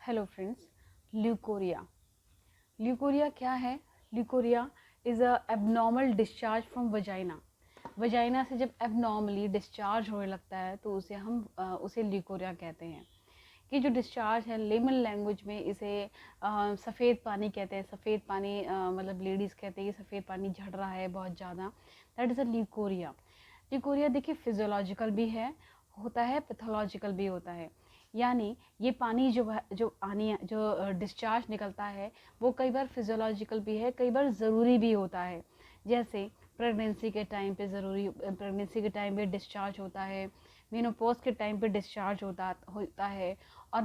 Hello friends, leucorrhoea. Leucorrhoea क्या है? Leucorrhoea is a abnormal discharge from vagina. Vagina से जब एबनॉर्मली डिस्चार्ज होने लगता है तो उसे ल्यूकोरिया कहते हैं। कि जो डिस्चार्ज है, लेमन लैंग्वेज में इसे सफ़ेद पानी कहते हैं। सफ़ेद पानी मतलब लेडीज़ कहते हैं कि सफ़ेद पानी झड़ रहा है बहुत ज़्यादा, that is a leucorrhoea. Leucorrhoea देखिए फिजियोलॉजिकल भी है, होता है, पैथोलॉजिकल भी होता है। यानी ये पानी जो डिस्चार्ज निकलता है वो कई बार फिजियोलॉजिकल भी है, कई बार ज़रूरी भी होता है। जैसे प्रेगनेंसी के टाइम पे प्रेगनेंसी के टाइम पे डिस्चार्ज होता है, मेनोपॉज के टाइम पे डिस्चार्ज होता है। और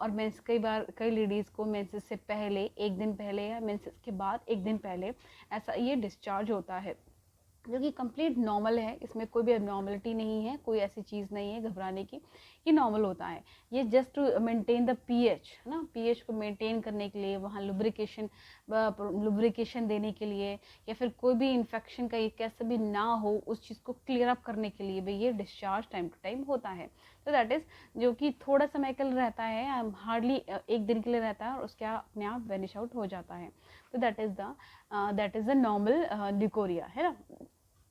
और मेंस कई लेडीज़ को मेंसेस से पहले एक दिन पहले या मेंसेस के बाद एक दिन पहले ऐसा ये डिस्चार्ज होता है, जो कि कंप्लीट नॉर्मल है। इसमें कोई भी एबनॉर्मलिटी नहीं है, कोई ऐसी चीज़ नहीं है घबराने की, ये नॉर्मल होता है। ये just to maintain the pH है ना, पीएच को मेंटेन करने के लिए, वहाँ लुब्रिकेशन देने के लिए, या फिर कोई भी इन्फेक्शन का कैसे भी ना हो उस चीज़ को क्लियर अप करने के लिए भी ये डिस्चार्ज टाइम टू टाइम होता है। तो दैट इज़ जो कि थोड़ा समय के लिए रहता है, हार्डली एक दिन के लिए रहता है और उसके अपने आप वेनिश आउट हो जाता है। तो that is the normal leucorrhoea है ना,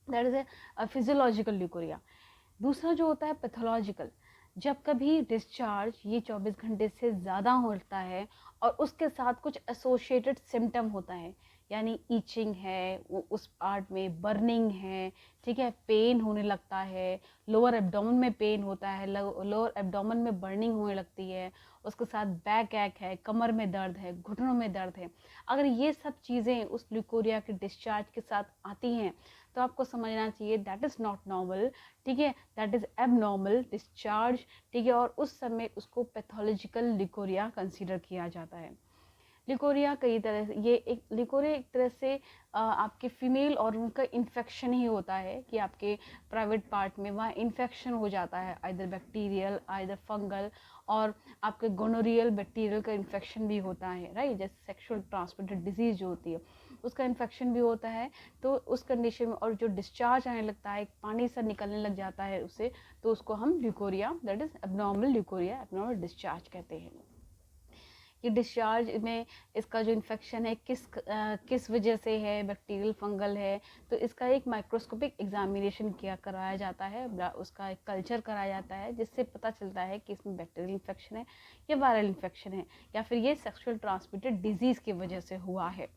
that is a physiological leucorrhoea. दूसरा जो होता है पैथोलॉजिकल, जब कभी डिस्चार्ज ये 24 घंटे से ज़्यादा होता है और उसके साथ कुछ एसोसिएटेड सिम्टम होता है, यानी ईचिंग है, उस पार्ट में बर्निंग है, ठीक है, पेन होने लगता है, लोअर एब्डोमेन में पेन होता है, लोअर एब्डोमेन में बर्निंग होने लगती है, उसके साथ बैक एक है, कमर में दर्द है, घुटनों में दर्द है। अगर ये सब चीज़ें उस ल्यूकोरिया के डिस्चार्ज के साथ आती हैं तो आपको समझना चाहिए दैट इज़ नॉट नॉर्मल, ठीक है, दैट इज़ एबनॉर्मल डिस्चार्ज, ठीक है। और उस समय उसको पैथोलॉजिकल ल्यूकोरिया कंसीडर किया जाता है। लिकोरिया कई तरह से लिकोरिया एक तरह से आपके फीमेल ऑर्गन का इन्फेक्शन ही होता है, कि आपके प्राइवेट पार्ट में वहाँ इन्फेक्शन हो जाता है, आइदर बैक्टीरियल आइदर फंगल, और आपके गोनोरियल बैक्टीरियल का इन्फेक्शन भी होता है, राइट। जैसे सेक्सुअल ट्रांसमिटेड डिजीज़ जो होती है उसका इन्फेक्शन भी होता है। तो उस कंडीशन में और जो डिस्चार्ज आने लगता है, पानी सा निकलने लग जाता है उससे, तो उसको हम leucorrhoea, that is abnormal leucorrhoea, abnormal discharge कहते हैं। कि डिस्चार्ज में इसका जो इन्फेक्शन है किस वजह से है, बैक्टीरियल फंगल है, तो इसका एक माइक्रोस्कोपिक एग्जामिनेशन कराया जाता है, उसका एक कल्चर कराया जाता है, जिससे पता चलता है कि इसमें बैक्टीरियल इन्फेक्शन है या वायरल इन्फेक्शन है, या फिर ये सेक्सुअल ट्रांसमिटेड डिजीज़ की वजह से हुआ है।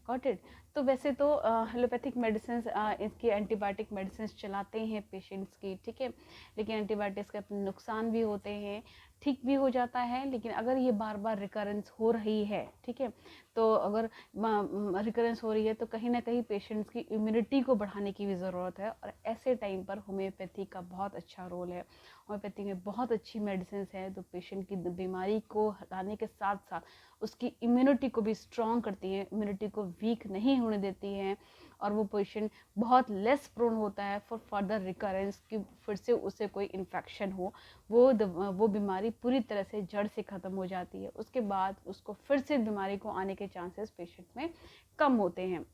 Got it. तो वैसे तो एलोपैथिक मेडिसिन इसकी एंटीबायोटिक मेडिसिन चलाते हैं पेशेंट्स की, ठीक है, लेकिन एंटीबायोटिक्स के अपने नुकसान भी होते हैं। ठीक भी हो जाता है, लेकिन अगर ये बार बार रिकरेंस हो रही है, ठीक है, तो अगर रिकरेंस हो रही है तो कहीं ना कहीं पेशेंट्स की इम्यूनिटी को बढ़ाने की भी ज़रूरत है, और ऐसे टाइम पर होम्योपैथी का बहुत अच्छा रोल है। होम्योपैथी में बहुत अच्छी मेडिसिन है जो पेशेंट की बीमारी को हटाने के साथ साथ उसकी इम्यूनिटी को भी स्ट्रॉन्ग करती हैं, इम्यूनिटी को वीक नहीं होने देती हैं, और वो पेशेंट बहुत लेस प्रोन होता है फॉर फर्दर रिकरेंस, कि फिर से उसे कोई इन्फेक्शन हो, वो बीमारी पूरी तरह से जड़ से ख़त्म हो जाती है। उसके बाद उसको फिर से बीमारी को आने के चांसेस पेशेंट में कम होते हैं।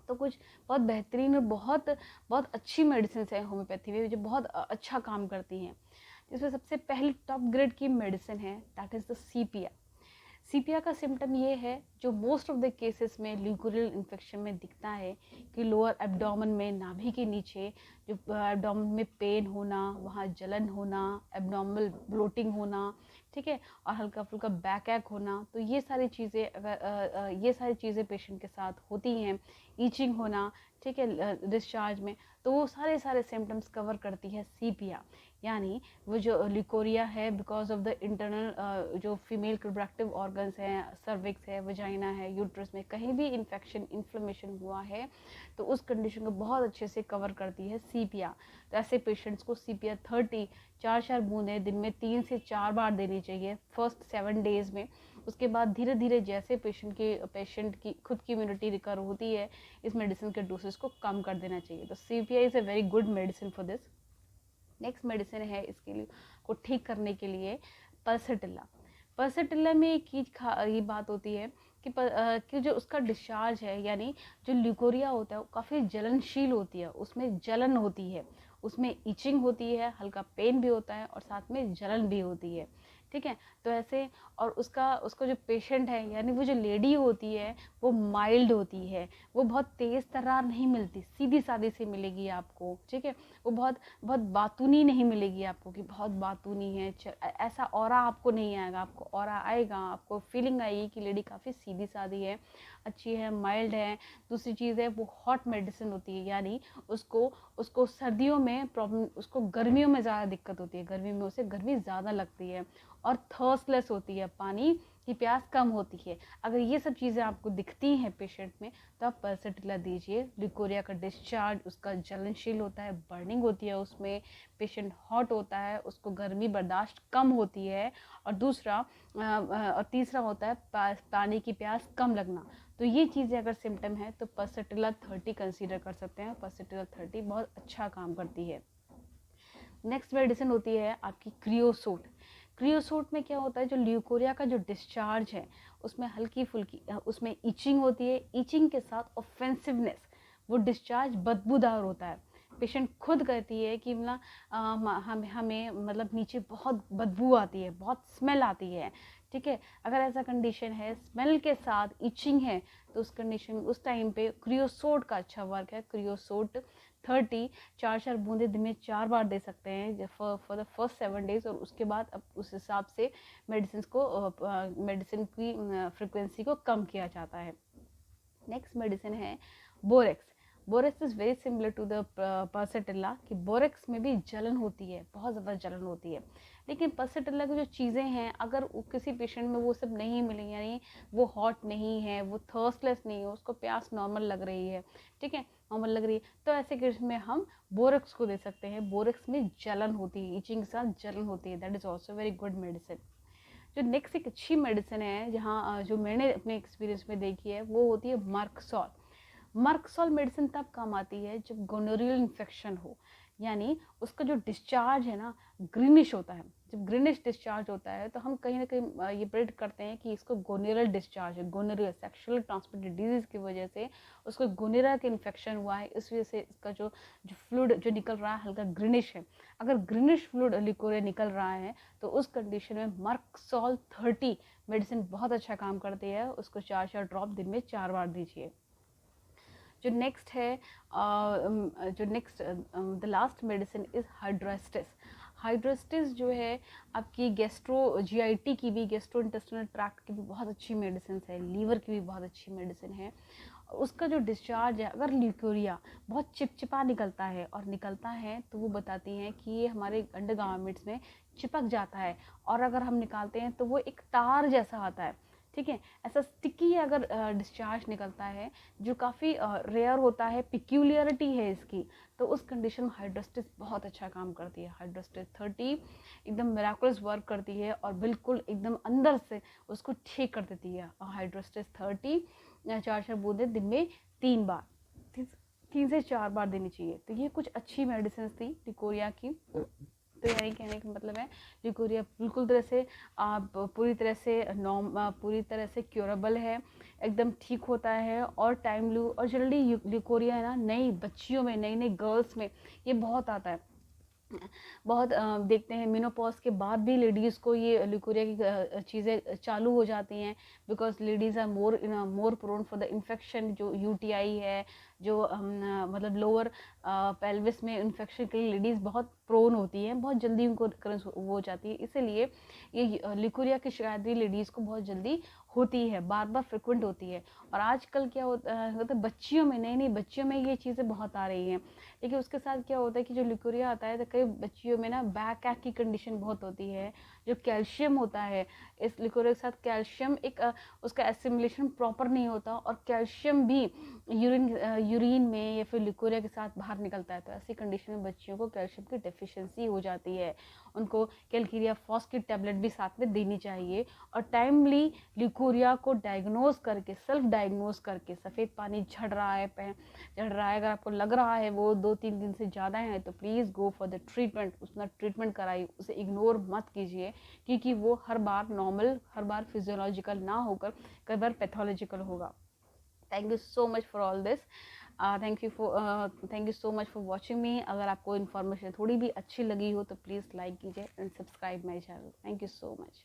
तो कुछ बहुत बेहतरीन और बहुत बहुत अच्छी मेडिसिन है होम्योपैथी में, जो बहुत अच्छा काम करती हैं। जिसमें सबसे पहली टॉप ग्रेड की मेडिसिन है, दैट इज़ द सीपिया। सीपिया का सिम्टम ये है, जो मोस्ट ऑफ द केसेस में ल्यूकोरियल इन्फेक्शन में दिखता है, कि लोअर एब्डोमेन में, नाभि के नीचे जो एब्डोमेन में पेन होना, वहाँ जलन होना, एब्नॉर्मल ब्लोटिंग होना, ठीक है, और हल्का फुल्का बैक एक होना। तो ये सारी चीज़ें ये सारी चीज़ें पेशेंट के साथ होती हैं, ईचिंग होना, ठीक है, डिस्चार्ज में, तो वो सारे सिम्टम्स कवर करती है सीपिया। यानी वो जो ल्यूकोरिया है बिकॉज ऑफ द इंटरनल जो फीमेल रिप्रोडक्टिव ऑर्गन्स हैं, सर्विक्स है, वजाइना है, यूट्रस में कहीं भी इन्फेक्शन इन्फ्लेमेशन हुआ है, तो उस कंडीशन को बहुत अच्छे से कवर करती है सीपिया। तो ऐसे पेशेंट्स को सीपिया 30 4 बूंदें दिन में 3 से 4 बार देनी चाहिए फर्स्ट 7 डेज़ में। उसके बाद धीरे धीरे जैसे पेशेंट की खुद की इम्यूनिटी रिकवर होती है, इस मेडिसिन के डोसेज को कम कर देना चाहिए। तो sepia is a very good medicine for this. Next medicine है इसके लिए को ठीक करने के लिए, पल्सेटिल्ला। पल्सेटिल्ला में एक चीज ये बात होती है कि जो उसका डिस्चार्ज है, यानी जो ल्यूकोरिया होता है वो काफ़ी जलनशील होती है, उसमें जलन होती है, उसमें इचिंग होती है, हल्का पेन भी होता है और साथ में जलन भी होती है, ठीक है। तो ऐसे, और उसका जो पेशेंट है यानी वो जो लेडी होती है वो माइल्ड होती है, वो बहुत तेज़ तर्रार नहीं मिलती, सीधी सादी सी मिलेगी आपको, ठीक है। वो बहुत बहुत बातूनी नहीं मिलेगी आपको कि बहुत बातूनी है, ऐसा ऑरा आपको नहीं आएगा। आपको ऑरा आएगा, आपको फीलिंग आएगी कि लेडी काफ़ी सीधी सादी है, अच्छी है, माइल्ड है। दूसरी चीज़ है वो हॉट मेडिसिन होती है, यानी उसको उसको सर्दियों में प्रॉब्लम, उसको गर्मियों में ज़्यादा दिक्कत होती है, गर्मी में उसे गर्मी ज़्यादा लगती है, और थर्स्टलेस होती है, पानी की प्यास कम होती है। अगर ये सब चीज़ें आपको दिखती हैं पेशेंट में तो आप पल्सटिला दीजिए। लिकोरिया का डिस्चार्ज उसका जलनशील होता है, बर्निंग होती है उसमें, पेशेंट हॉट होता है, उसको गर्मी बर्दाश्त कम होती है, और और तीसरा होता है पानी की प्यास कम लगना। तो ये चीज़ें अगर सिम्टम है तो पल्सटिला 30 कंसीडर कर सकते हैं। पल्सटिला 30 बहुत अच्छा काम करती है। नेक्स्ट मेडिसिन होती है आपकी क्रियोसोट। क्रियोसोट में क्या होता है, जो ल्यूकोरिया का जो डिस्चार्ज है उसमें हल्की फुल्की उसमें ईचिंग होती है, ईचिंग के साथ ऑफेंसिवनेस, वो डिस्चार्ज बदबूदार होता है। पेशेंट खुद कहती है कि ना हमें मतलब नीचे बहुत बदबू आती है, बहुत स्मेल आती है, ठीक है। अगर ऐसा कंडीशन है, स्मेल के साथ ईचिंग है, तो उस कंडीशन में उस टाइम पे क्रियोसोट का अच्छा वर्क है। क्रियोसोट 30 4 बूंदे दिन में 4 बार दे सकते हैं फॉर द फर्स्ट 7 डेज, और उसके बाद अब उस हिसाब से मेडिसिन की फ्रिक्वेंसी को कम किया जाता है। नेक्स्ट मेडिसिन है borax. Borax is very similar to the pulsatilla, कि बोरेक्स में भी जलन होती है, बहुत ज़्यादा जलन होती है। लेकिन पल्सटिला की जो चीज़ें हैं, अगर किसी पेशेंट में वो सब नहीं मिले, यानी वो हॉट नहीं है, वो थर्स्टलेस नहीं है, उसको प्यास नॉर्मल लग रही है, ठीक है, नॉर्मल लग रही है, तो ऐसे केस में हम बोरेक्स को दे सकते हैं। बोरेक्स में जलन होती है, ईचिंग के साथ जलन होती है, that is also very good medicine. जो नेक्स्ट एक अच्छी मेडिसिन है, जहाँ जो मैंने अपने एक्सपीरियंस में देखी है, वो होती है मर्कसॉल। मर्कसॉल मेडिसिन तब काम आती है जब गोनोरियल इन्फेक्शन हो, यानी उसका जो डिस्चार्ज है ना ग्रीनिश होता है। जब ग्रीनिश डिस्चार्ज होता है तो हम कहीं ना कहीं ये प्रेडिक्ट करते हैं कि इसको गोनेरल डिस्चार्ज है, गोनेरिया सेक्सुअली ट्रांसमिटेड डिजीज की वजह से उसको गोनेरिया का इन्फेक्शन हुआ है, इस वजह से इसका जो जो फ्लूइड जो निकल रहा है हल्का ग्रीनिश है। अगर ग्रीनिश फ्लूइड लिकोरिया निकल रहा है तो उस कंडीशन में मर्कसॉल 30 मेडिसिन बहुत अच्छा काम करती है। उसको 4 ड्रॉप दिन में 4 बार दीजिए। जो नेक्स्ट है द लास्ट मेडिसिन इज़ हाइड्रोस्टिस। हाइड्रोस्टिस जो है आपकी गैस्ट्रो जीआईटी की भी, गैस्ट्रो इंटेस्टिनल ट्रैक्ट की भी बहुत अच्छी मेडिसिन है, लीवर की भी बहुत अच्छी मेडिसिन है। उसका जो डिस्चार्ज है, अगर ल्यूकोरिया बहुत चिपचिपा निकलता है, और निकलता है तो वो बताती हैं कि ये हमारे अंडरगारमेंट्स में चिपक जाता है, और अगर हम निकालते हैं तो वो एक तार जैसा आता है, ठीक है, ऐसा स्टिकी अगर डिस्चार्ज निकलता है जो काफ़ी रेयर होता है, पिक्यूलियरिटी है इसकी, तो उस कंडीशन में हाइड्रोस्टिस बहुत अच्छा काम करती है। हाइड्रोस्टिस 30 एकदम मिराकुलस वर्क करती है और बिल्कुल एकदम अंदर से उसको ठीक कर देती है। हाइड्रोस्टिस 30 4 बूंदे दिन में 3 बार, 3 से 4 बार देनी चाहिए। तो ये कुछ अच्छी मेडिसिन थी लिकोरिया की। तो यानी कहने का मतलब है लिकोरिया बिल्कुल तरह से पूरी तरह से क्योरेबल है, एकदम ठीक होता है, और टाइम लू और जल्दी लिकोरिया है ना, नई बच्चियों में, नई गर्ल्स में ये बहुत आता है। बहुत देखते हैं मेनोपॉज के बाद भी लेडीज़ को ये लिकोरिया की चीज़ें चालू हो जाती हैं, because ladies are more prone for the infection. जो यूटीआई है, जो मतलब लोअर पेल्विस में इन्फेक्शन के लिए लेडीज़ बहुत प्रोन होती हैं, बहुत जल्दी उनको रिकरेंस वो हो जाती है। इसीलिए ये लिकोरिया की शिकायत भी लेडीज़ को बहुत जल्दी होती है, बार बार फ्रिक्वेंट होती है। और आजकल क्या होता है बच्चियों में, नई बच्चियों में ये चीज़ें बहुत आ रही हैं। लेकिन उसके साथ क्या होता है कि जो लिकोरिया आता है तो कई बच्चियों में ना बैक ऐक की कंडीशन बहुत होती है। जो कैल्शियम होता है इस लिकोरिया के साथ, कैल्शियम उसका एसिमिलेशन प्रॉपर नहीं होता, और कैल्शियम भी यूरिन में या फिर लिकोरिया के साथ बाहर निकलता है। तो ऐसी कंडीशन में बच्चियों को कैल्शियम की डेफिशिएंसी हो जाती है, उनको कैल्किरिया फॉस की टैबलेट भी साथ में देनी चाहिए। और टाइमली लिकोरिया को डायग्नोज करके, सेल्फ डायग्नोज करके, सफ़ेद पानी झड़ रहा है अगर आपको लग रहा है वो 2-3 दिन से ज़्यादा है, तो please go for the treatment, उसका ट्रीटमेंट कराइए, उसे इग्नोर मत कीजिए, क्योंकि वो हर बार नॉर्मल, हर बार फिजियोलॉजिकल ना होकर कई बार पैथोलॉजिकल होगा। Thank you so much for all this. Thank you so much for watching मी। अगर आपको इन्फॉर्मेशन थोड़ी भी अच्छी लगी हो तो प्लीज़ लाइक कीजिए and subscribe my channel. Thank you so much.